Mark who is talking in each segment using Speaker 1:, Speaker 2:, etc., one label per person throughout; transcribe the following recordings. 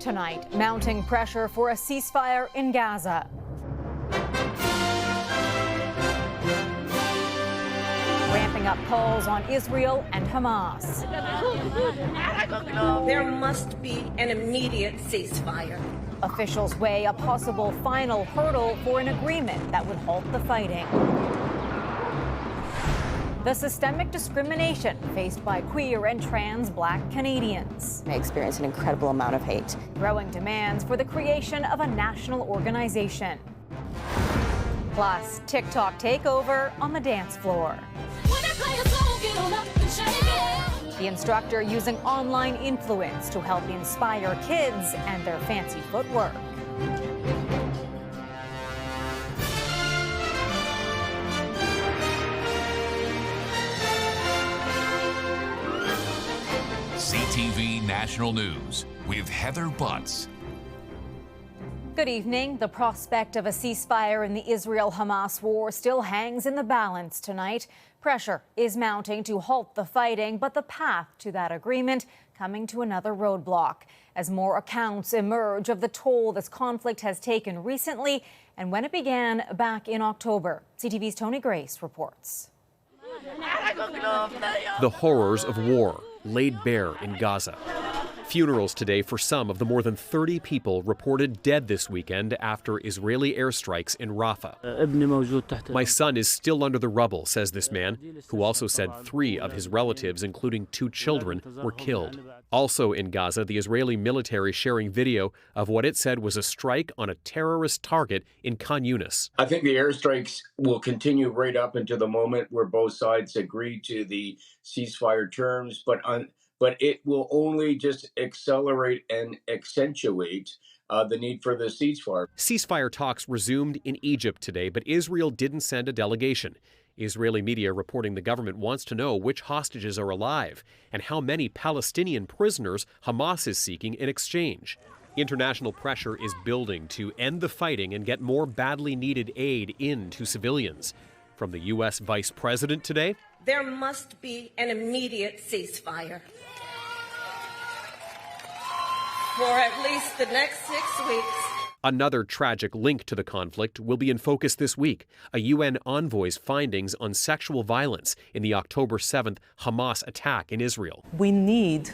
Speaker 1: tonight, mounting pressure for a ceasefire in Gaza. Ramping up calls on Israel and Hamas.
Speaker 2: There must be an immediate ceasefire.
Speaker 1: Officials weigh a possible final hurdle for an agreement that would halt the fighting. The systemic discrimination faced by queer and trans Black Canadians.
Speaker 3: I experienced an incredible amount of hate.
Speaker 1: Growing demands for the creation of a national organization. Plus, TikTok takeover on the dance floor. The instructor using online influence to help inspire kids and their fancy footwork.
Speaker 4: CTV National News with Heather Butts.
Speaker 1: Good evening. The prospect of a ceasefire in the Israel-Hamas war still hangs in the balance tonight. Pressure is mounting to halt the fighting, but the path to that agreement coming to another roadblock as more accounts emerge of the toll this conflict has taken recently and when it began back in October. CTV's Tony Grace reports.
Speaker 5: The horrors of war laid bare in Gaza. Funerals today for some of the more than 30 people reported dead this weekend after Israeli airstrikes in Rafah. My son is still under the rubble, says this man, who also said 3 of his relatives, including 2 children, were killed. Also in Gaza, the Israeli military sharing video of what it said was a strike on a terrorist target in Khan Yunis.
Speaker 6: I think the airstrikes will continue right up until the moment where both sides agree to the ceasefire terms, but it will only just accelerate and accentuate the need for the ceasefire.
Speaker 5: Ceasefire talks resumed in Egypt today, but Israel didn't send a delegation. Israeli media reporting the government wants to know which hostages are alive and how many Palestinian prisoners Hamas is seeking in exchange. International pressure is building to end the fighting and get more badly needed aid into civilians. From the U.S. Vice President today,
Speaker 2: there must be an immediate ceasefire. For at least the next 6 weeks.
Speaker 5: Another tragic link to the conflict will be in focus this week. A UN envoy's findings on sexual violence in the October 7th Hamas attack in Israel.
Speaker 7: We need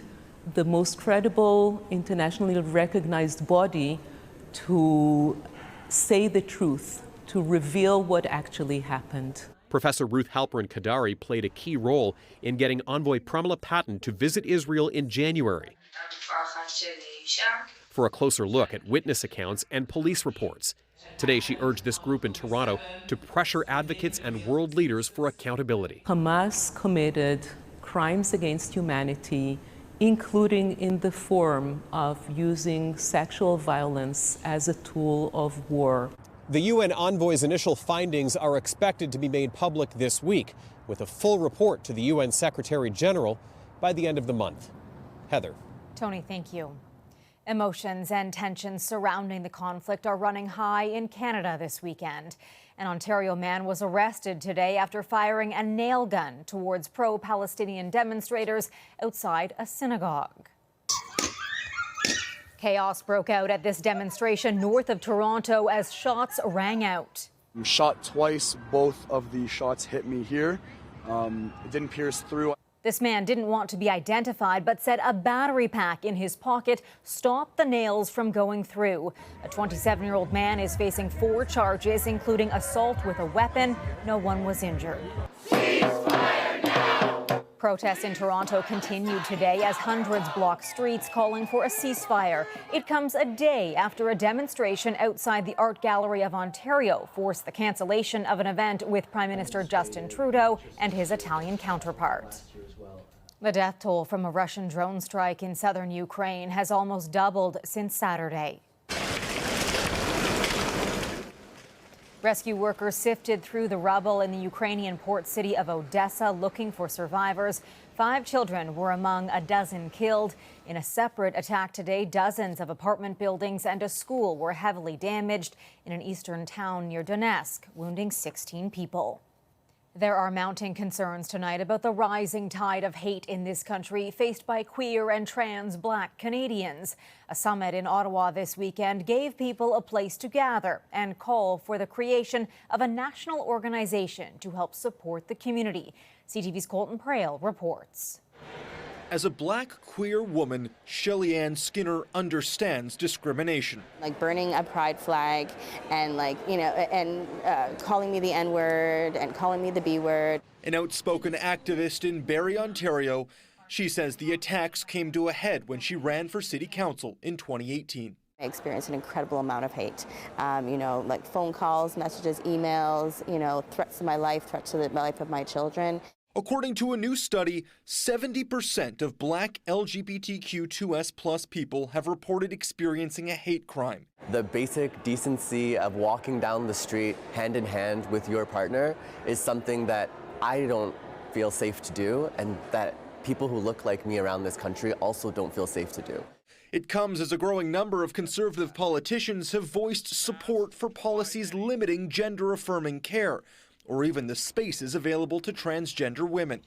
Speaker 7: the most credible, internationally recognized body to say the truth, to reveal what actually happened.
Speaker 5: Professor Ruth Halperin-Kadari played a key role in getting envoy Pramila Patten to visit Israel in January for a closer look at witness accounts and police reports. Today, she urged this group in Toronto to pressure advocates and world leaders for accountability.
Speaker 7: Hamas committed crimes against humanity, including in the form of using sexual violence as a tool of war.
Speaker 5: The UN envoy's initial findings are expected to be made public this week, with a full report to the UN Secretary General by the end of the month. Heather.
Speaker 1: Tony, thank you. Emotions and tensions surrounding the conflict are running high in Canada this weekend. An Ontario man was arrested today after firing a nail gun towards pro-Palestinian demonstrators outside a synagogue. Chaos broke out at this demonstration north of Toronto as shots rang out.
Speaker 8: I'm shot twice. Both of the shots hit me here. It didn't pierce through.
Speaker 1: This man didn't want to be identified, but said a battery pack in his pocket stopped the nails from going through. A 27-year-old man is facing 4 charges, including assault with a weapon. No one was injured. Ceasefire now! Protests in Toronto continued today as hundreds blocked streets calling for a ceasefire. It comes a day after a demonstration outside the Art Gallery of Ontario forced the cancellation of an event with Prime Minister Justin Trudeau and his Italian counterpart. The death toll from a Russian drone strike in southern Ukraine has almost doubled since Saturday. Rescue workers sifted through the rubble in the Ukrainian port city of Odessa looking for survivors. 5 children were among a dozen killed. In a separate attack today, dozens of apartment buildings and a school were heavily damaged in an eastern town near Donetsk, wounding 16 people. There are mounting concerns tonight about the rising tide of hate in this country faced by queer and trans Black Canadians. A summit in Ottawa this weekend gave people a place to gather and call for the creation of a national organization to help support the community. CTV's Colton Prale reports.
Speaker 9: As a Black queer woman, Shelly-Ann Skinner understands discrimination.
Speaker 3: Like burning a pride flag and calling me the N-word and calling me the B-word.
Speaker 9: An outspoken activist in Barrie, Ontario, she says the attacks came to a head when she ran for city council in 2018.
Speaker 3: I experienced an incredible amount of hate, like phone calls, messages, emails, threats to my life, threats to the life of my children.
Speaker 9: According to a new study, 70% of Black LGBTQ2S Plus people have reported experiencing a hate crime.
Speaker 10: The basic decency of walking down the street hand in hand with your partner is something that I don't feel safe to do, and that people who look like me around this country also don't feel safe to do.
Speaker 9: It comes as a growing number of conservative politicians have voiced support for policies limiting gender-affirming care, or even the spaces available to transgender women.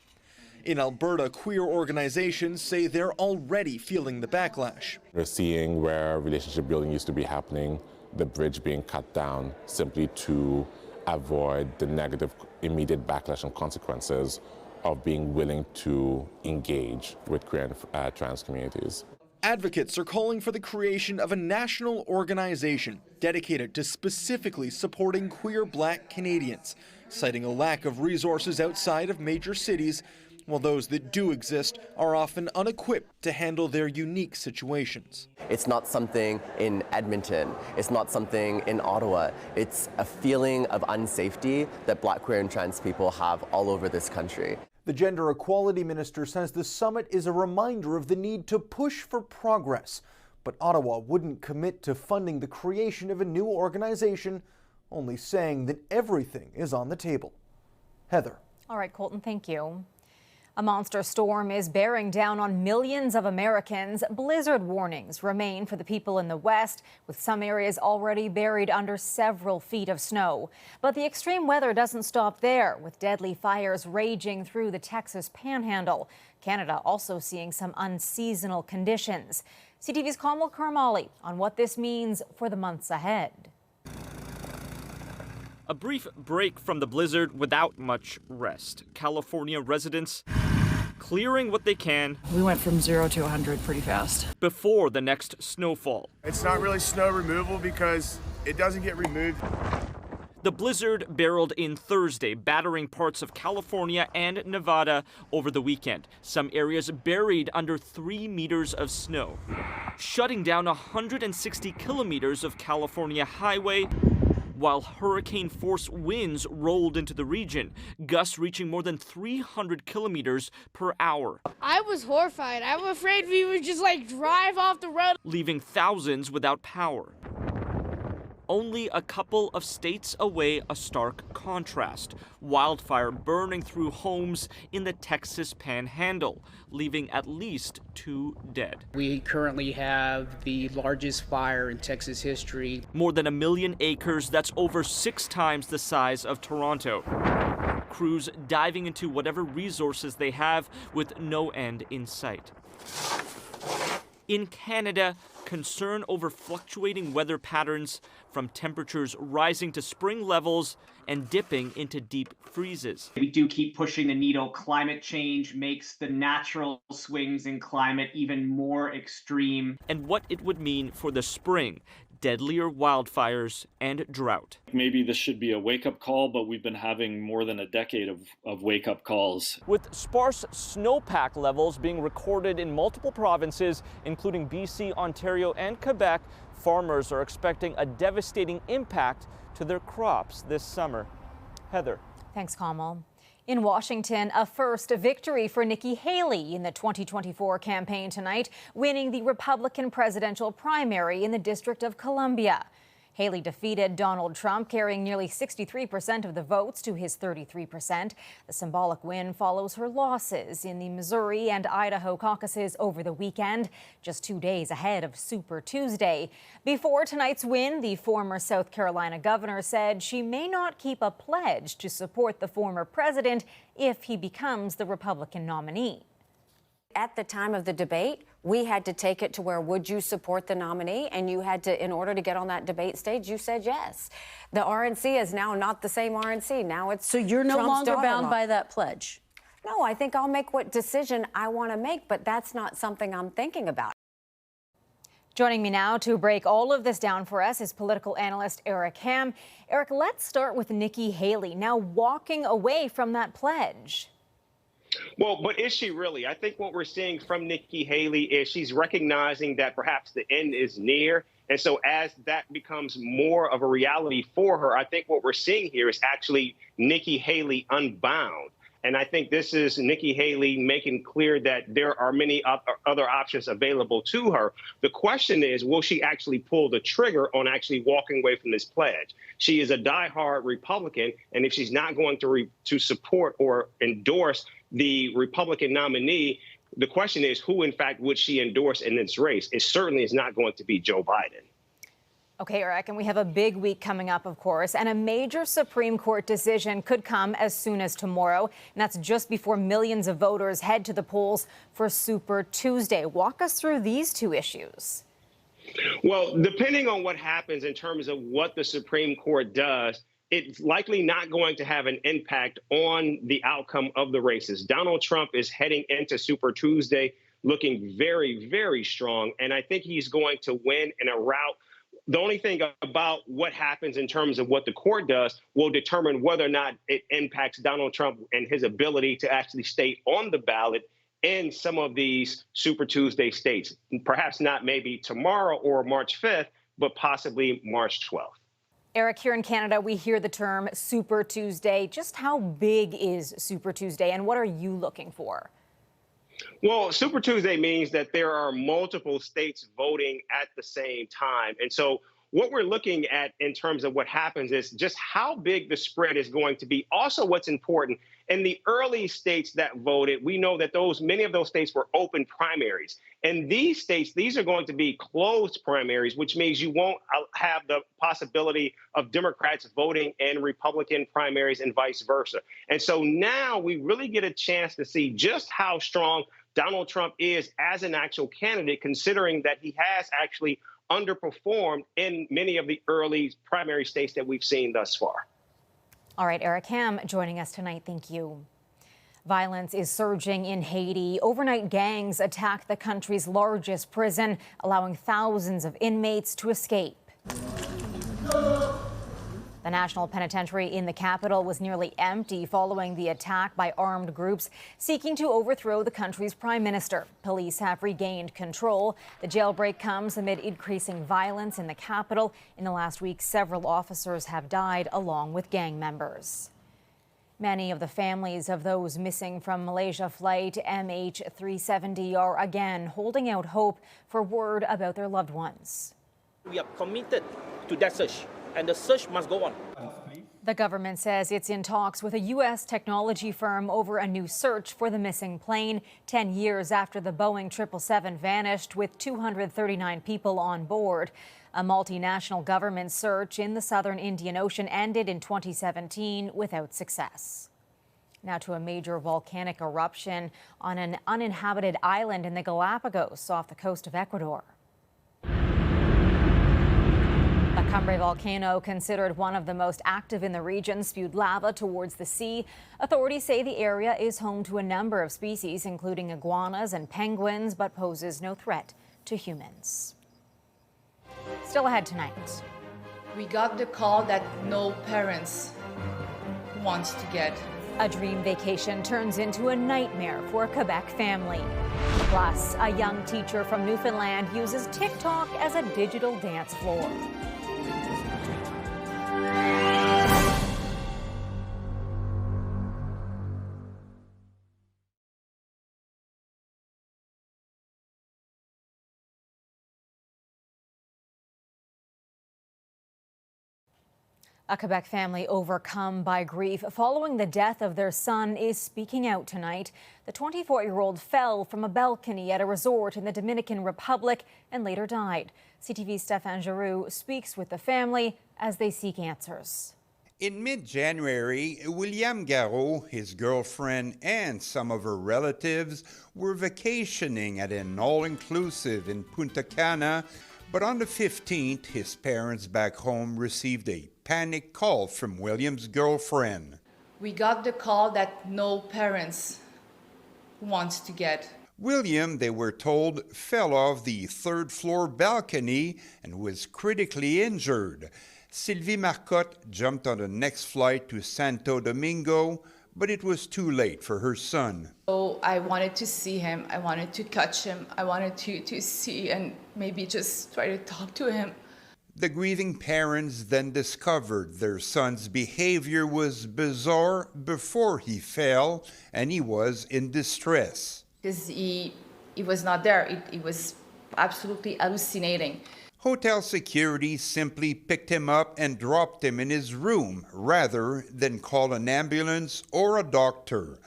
Speaker 9: In Alberta, queer organizations say they're already feeling the backlash.
Speaker 11: We're seeing where relationship building used to be happening, the bridge being cut down simply to avoid the negative immediate backlash and consequences of being willing to engage with queer and trans communities.
Speaker 9: Advocates are calling for the creation of a national organization dedicated to specifically supporting queer Black Canadians, citing a lack of resources outside of major cities, while those that do exist are often unequipped to handle their unique situations.
Speaker 10: It's not something in Edmonton, it's not something in Ottawa, it's a feeling of unsafety that Black, queer and trans people have all over this country.
Speaker 9: The Gender Equality Minister says the summit is a reminder of the need to push for progress, but Ottawa wouldn't commit to funding the creation of a new organization, only saying that everything is on the table. Heather.
Speaker 1: All right, Colton, thank you. A monster storm is bearing down on millions of Americans. Blizzard warnings remain for the people in the West, with some areas already buried under several feet of snow. But the extreme weather doesn't stop there, with deadly fires raging through the Texas Panhandle. Canada also seeing some unseasonal conditions. CTV's Kamal Karmali on what this means for the months ahead.
Speaker 12: A brief break from the blizzard without much rest. California residents clearing what they can.
Speaker 13: We went from 0 to 100 pretty fast.
Speaker 12: Before the next snowfall.
Speaker 14: It's not really snow removal because it doesn't get removed.
Speaker 12: The blizzard barreled in Thursday, battering parts of California and Nevada over the weekend. Some areas buried under 3 meters of snow, shutting down 160 kilometers of California highway, while hurricane-force winds rolled into the region, gusts reaching more than 300 kilometers per hour.
Speaker 15: I was horrified. I'm afraid we would just drive off the road,
Speaker 12: leaving thousands without power. Only a couple of states away, a stark contrast. Wildfire burning through homes in the Texas Panhandle, leaving at least 2 dead.
Speaker 16: We currently have the largest fire in Texas history.
Speaker 12: More than 1 million acres, that's over 6 times the size of Toronto. Crews diving into whatever resources they have with no end in sight. In Canada, concern over fluctuating weather patterns, from temperatures rising to spring levels and dipping into deep freezes.
Speaker 17: We do keep pushing the needle. Climate change makes the natural swings in climate even more extreme.
Speaker 12: And what it would mean for the spring. Deadlier wildfires and drought.
Speaker 18: Maybe this should be a wake-up call, but we've been having more than a decade of wake-up calls.
Speaker 12: With sparse snowpack levels being recorded in multiple provinces, including BC, Ontario, and Quebec, farmers are expecting a devastating impact to their crops this summer. Heather.
Speaker 1: Thanks, Kamal. In Washington, a first victory for Nikki Haley in the 2024 campaign tonight, winning the Republican presidential primary in the District of Columbia. Haley defeated Donald Trump, carrying nearly 63% of the votes to his 33%. The symbolic win follows her losses in the Missouri and Idaho caucuses over the weekend, just 2 days ahead of Super Tuesday. Before tonight's win, the former South Carolina governor said she may not keep a pledge to support the former president if he becomes the Republican nominee.
Speaker 19: At the time of the debate, we had to take it to where would you support the nominee? And you had to, in order to get on that debate stage, you said yes. The RNC is now not the same RNC. Now it's
Speaker 20: So you're no
Speaker 19: Trump's
Speaker 20: longer bound
Speaker 19: daughter-in-law.
Speaker 20: by that pledge?
Speaker 19: No, I think I'll make what decision I want to make, but that's not something I'm thinking about.
Speaker 1: Joining me now to break all of this down for us is political analyst Eric Ham. Eric, let's start with Nikki Haley, now walking away from that pledge.
Speaker 21: Well, but is she really? I think what we're seeing from Nikki Haley is she's recognizing that perhaps the end is near. And so as that becomes more of a reality for her, I think what we're seeing here is actually Nikki Haley unbound. And I think this is Nikki Haley making clear that there are many other options available to her. The question is, will she actually pull the trigger on actually walking away from this pledge? She is a diehard Republican, and if she's not going to support or endorse the Republican nominee, the question is, who, in fact, would she endorse in this race? It certainly is not going to be Joe Biden.
Speaker 1: Okay, Eric, and we have a big week coming up, of course, and a major Supreme Court decision could come as soon as tomorrow, and that's just before millions of voters head to the polls for Super Tuesday. Walk us through these two issues.
Speaker 21: Well, depending on what happens in terms of what the Supreme Court does, it's likely not going to have an impact on the outcome of the races. Donald Trump is heading into Super Tuesday looking very, very strong, and I think he's going to win in a route. The only thing about what happens in terms of what the court does will determine whether or not it impacts Donald Trump and his ability to actually stay on the ballot in some of these Super Tuesday states. Perhaps not maybe tomorrow or March 5th, but possibly March 12th.
Speaker 1: Eric, here in Canada, we hear the term Super Tuesday. Just how big is Super Tuesday, and what are you looking for?
Speaker 21: Well, Super Tuesday means that there are multiple states voting at the same time. And so what we're looking at in terms of what happens is just how big the spread is going to be. Also, what's important, in the early states that voted, we know that many of those states were open primaries. And these states, these are going to be closed primaries, which means you won't have the possibility of Democrats voting in Republican primaries and vice versa. And so now we really get a chance to see just how strong Donald Trump is as an actual candidate, considering that he has actually underperformed in many of the early primary states that we've seen thus far.
Speaker 1: All right, Eric Ham joining us tonight. Thank you. Violence is surging in Haiti. Overnight gangs attacked the country's largest prison, allowing thousands of inmates to escape. The National Penitentiary in the capital was nearly empty following the attack by armed groups seeking to overthrow the country's prime minister. Police have regained control. The jailbreak comes amid increasing violence in the capital. In the last week, several officers have died along with gang members. Many of the families of those missing from Malaysia flight MH370 are again holding out hope for word about their loved ones.
Speaker 22: We are committed to that search, and the search must go on.
Speaker 1: The government says it's in talks with a U.S. technology firm over a new search for the missing plane, 10 years after the Boeing 777 vanished with 239 people on board. A multinational government search in the southern Indian Ocean ended in 2017 without success. Now to a major volcanic eruption on an uninhabited island in the Galapagos off the coast of Ecuador. The Cumbre volcano, considered one of the most active in the region, spewed lava towards the sea. Authorities say the area is home to a number of species, including iguanas and penguins, but poses no threat to humans. Still ahead tonight.
Speaker 23: We got the call that no parents wants to get.
Speaker 1: A dream vacation turns into a nightmare for a Quebec family. Plus, a young teacher from Newfoundland uses TikTok as a digital dance floor. A Quebec family overcome by grief following the death of their son is speaking out tonight. The 24-year-old fell from a balcony at a resort in the Dominican Republic and later died. CTV's Stéphane Giroux speaks with the family as they seek answers.
Speaker 4: In mid-January, William Garot, his girlfriend, and some of her relatives were vacationing at an all-inclusive in Punta Cana. But on the 15th, his parents back home received a panic call from William's girlfriend.
Speaker 23: We got the call that no parents wants to get.
Speaker 4: William, they were told, fell off the third-floor balcony and was critically injured. Sylvie Marcotte jumped on the next flight to Santo Domingo, but it was too late for her son.
Speaker 23: So I wanted to see him, I wanted to touch him, I wanted to see and maybe just try to talk to him.
Speaker 4: The grieving parents then discovered their son's behavior was bizarre before he fell, and he was in distress.
Speaker 23: Because he was not there, it was absolutely hallucinating.
Speaker 4: Hotel security simply picked him up and dropped him in his room rather than call an ambulance or a doctor.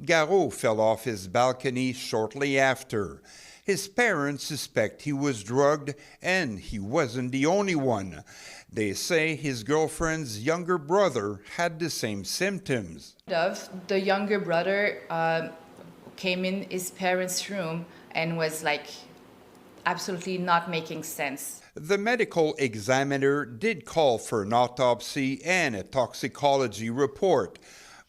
Speaker 4: Garot fell off his balcony shortly after. His parents suspect he was drugged, and he wasn't the only one. They say his girlfriend's younger brother had the same symptoms.
Speaker 23: The younger brother came in his parents' room and was like absolutely not making sense.
Speaker 4: The medical examiner did call for an autopsy and a toxicology report,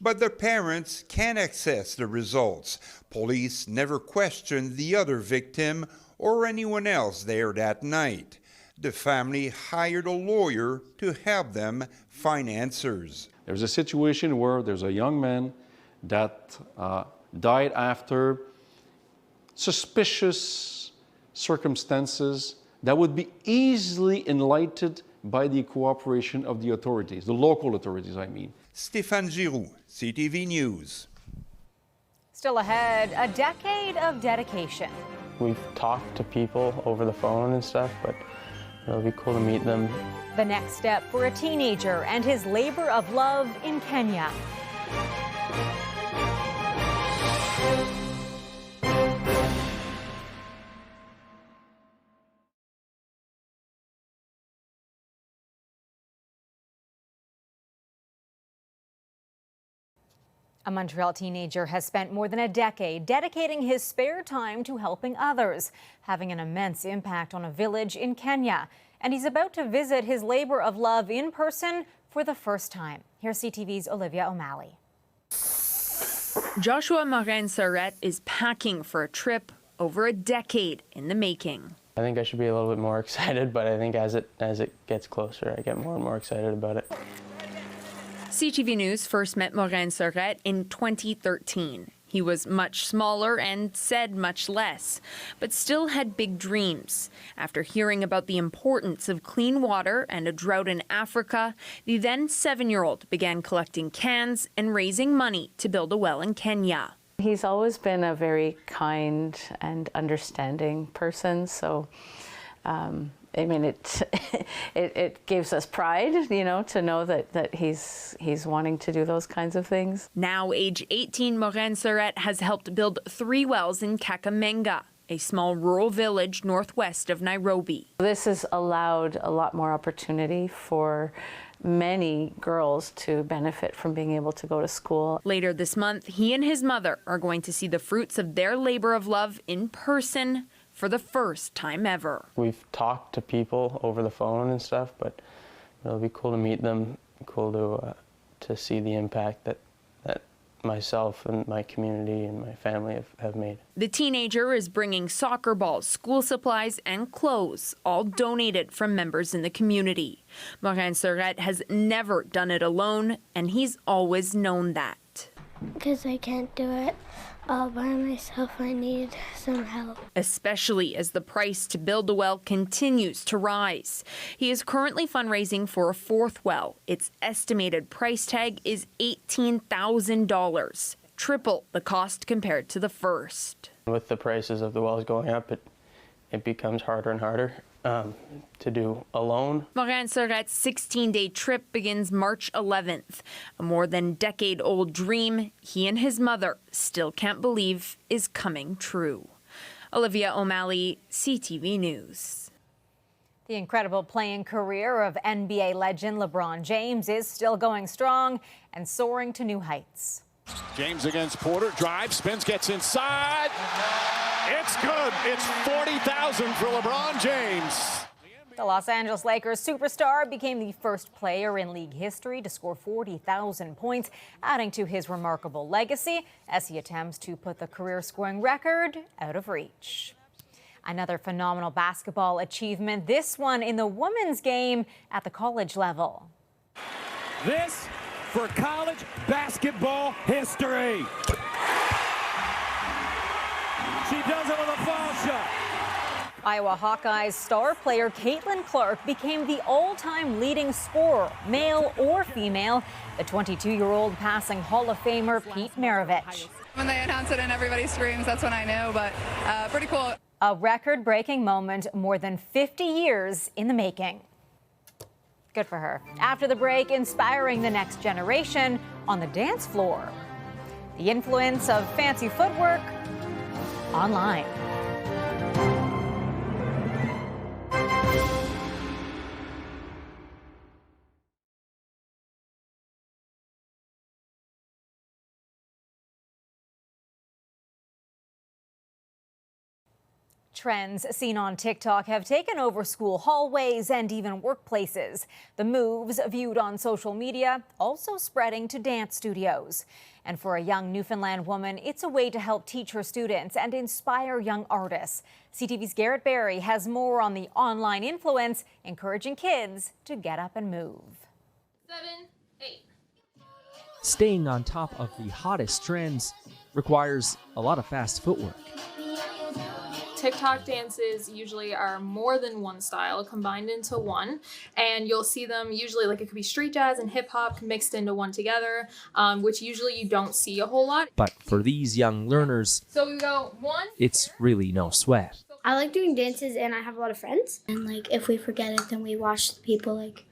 Speaker 4: but the parents can't access the results. Police never questioned the other victim or anyone else there that night. The family hired a lawyer to help them find answers.
Speaker 6: There's a situation where there's a young man that died after suspicious circumstances that would be easily enlightened by the cooperation of the authorities, the local authorities, I mean.
Speaker 4: Stéphane Giroux, CTV News.
Speaker 1: Still ahead, a decade of dedication.
Speaker 20: We've talked to people over the phone and stuff, but it'll be cool to meet them.
Speaker 1: The next step for a teenager and his labor of love in Kenya. A Montreal teenager has spent more than a decade dedicating his spare time to helping others, having an immense impact on a village in Kenya. And he's about to visit his labor of love in person for the first time. Here's CTV's Olivia O'Malley.
Speaker 24: Joshua Morin-Surette is packing for a trip over a decade in the making.
Speaker 20: I think I should be a little bit more excited, but I think as it gets closer, I get more and more excited about it.
Speaker 24: CTV News first met Morin-Surette in 2013. He was much smaller and said much less, but still had big dreams. After hearing about the importance of clean water and a drought in Africa, the then 7-year-old began collecting cans and raising money to build a well in Kenya.
Speaker 25: He's always been a very kind and understanding person, so I mean, it gives us pride, you know, to know that he's wanting to do those kinds of things.
Speaker 24: Now, age 18, Morin-Surette has helped build 3 wells in Kakamega, a small rural village northwest of Nairobi.
Speaker 25: This has allowed a lot more opportunity for many girls to benefit from being able to go to school.
Speaker 24: Later this month, he and his mother are going to see the fruits of their labor of love in person for the first time ever.
Speaker 20: We've talked to people over the phone and stuff, but it'll be cool to meet them, cool to see the impact that myself and my community and my family have made.
Speaker 24: The teenager is bringing soccer balls, school supplies, and clothes, all donated from members in the community. Morin-Surette has never done it alone, and he's always known that.
Speaker 26: Because I can't do it all by myself, I need some help.
Speaker 24: Especially as the price to build a well continues to rise. He is currently fundraising for a 4th well. Its estimated price tag is $18,000, triple the cost compared to the first.
Speaker 20: With the prices of the wells going up, it becomes harder and harder. to do alone.
Speaker 24: Morin-Surrette's 16-day trip begins March 11th. A more than decade-old dream he and his mother still can't believe is coming true. Olivia O'Malley, CTV News.
Speaker 1: The incredible playing career of NBA legend LeBron James is still going strong and soaring to new heights.
Speaker 2: James against Porter, drives, spins, gets inside. It's good. It's 40,000 for LeBron James.
Speaker 1: The Los Angeles Lakers superstar became the first player in league history to score 40,000 points, adding to his remarkable legacy as he attempts to put the career scoring record out of reach. Another phenomenal basketball achievement, this one in the women's game at the college level.
Speaker 2: This for college basketball history. She does it with a foul shot.
Speaker 1: Iowa Hawkeyes star player Caitlin Clark became the all-time leading scorer, male or female, the 22-year-old passing Hall of Famer Pete Maravich.
Speaker 3: When they announce it and everybody screams, that's when I know, but pretty cool.
Speaker 1: A record-breaking moment more than 50 years in the making. Good for her. After the break, inspiring the next generation on the dance floor. The influence of fancy footwork online. Trends seen on TikTok have taken over school hallways and even workplaces. The moves viewed on social media also spreading to dance studios. And for a young Newfoundland woman, it's a way to help teach her students and inspire young artists. CTV's Garrett Barry has more on the online influence, encouraging kids to get up and move.
Speaker 5: 7, 8.
Speaker 7: Staying on top of the hottest trends requires a lot of fast footwork.
Speaker 5: TikTok dances usually are more than one style combined into one, and you'll see them usually, like, it could be street jazz and hip hop mixed into one together, which usually you don't see a whole lot.
Speaker 7: But for these young learners,
Speaker 5: So we go 1.
Speaker 7: it's really no sweat.
Speaker 26: I like doing dances and I have a lot of friends. And like if we forget it, then we watch the people like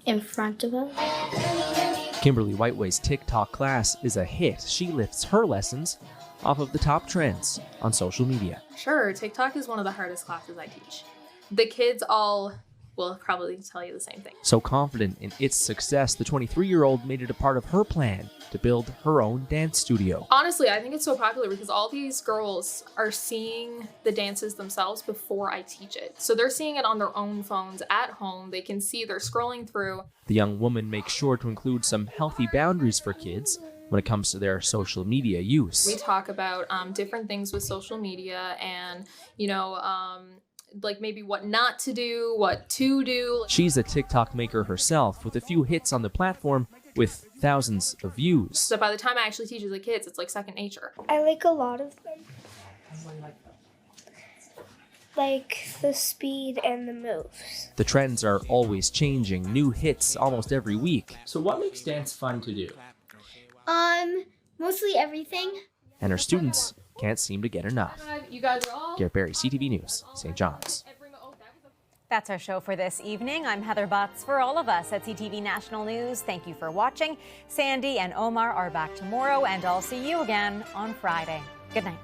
Speaker 26: in front of us.
Speaker 7: Kimberly Whiteway's TikTok class is a hit. She lifts her lessons off of the top trends on social media.
Speaker 5: Sure, TikTok is one of the hardest classes I teach. The kids all will probably tell you the same thing.
Speaker 7: So confident in its success, the 23-year-old made it a part of her plan to build her own dance studio.
Speaker 5: Honestly, I think it's so popular because all these girls are seeing the dances themselves before I teach it. So they're seeing it on their own phones at home. They can see, they're scrolling through.
Speaker 7: The young woman makes sure to include some healthy boundaries for kids when it comes to their social media use.
Speaker 5: We talk about different things with social media and, like maybe what not to do, what to do.
Speaker 7: She's a TikTok maker herself with a few hits on the platform with thousands of views.
Speaker 5: So by the time I actually teach the kids, it's like second nature.
Speaker 26: I like a lot of them. Like the speed and the moves.
Speaker 7: The trends are always changing, new hits almost every week.
Speaker 8: So what makes dance fun to do?
Speaker 26: Mostly everything.
Speaker 7: And her students can't seem to get enough.
Speaker 5: You guys are all...
Speaker 7: Garrett Barry, CTV News, St. John's.
Speaker 1: That's our show for this evening. I'm Heather Butts. For all of us at CTV National News, thank you for watching. Sandy and Omar are back tomorrow, and I'll see you again on Friday. Good night.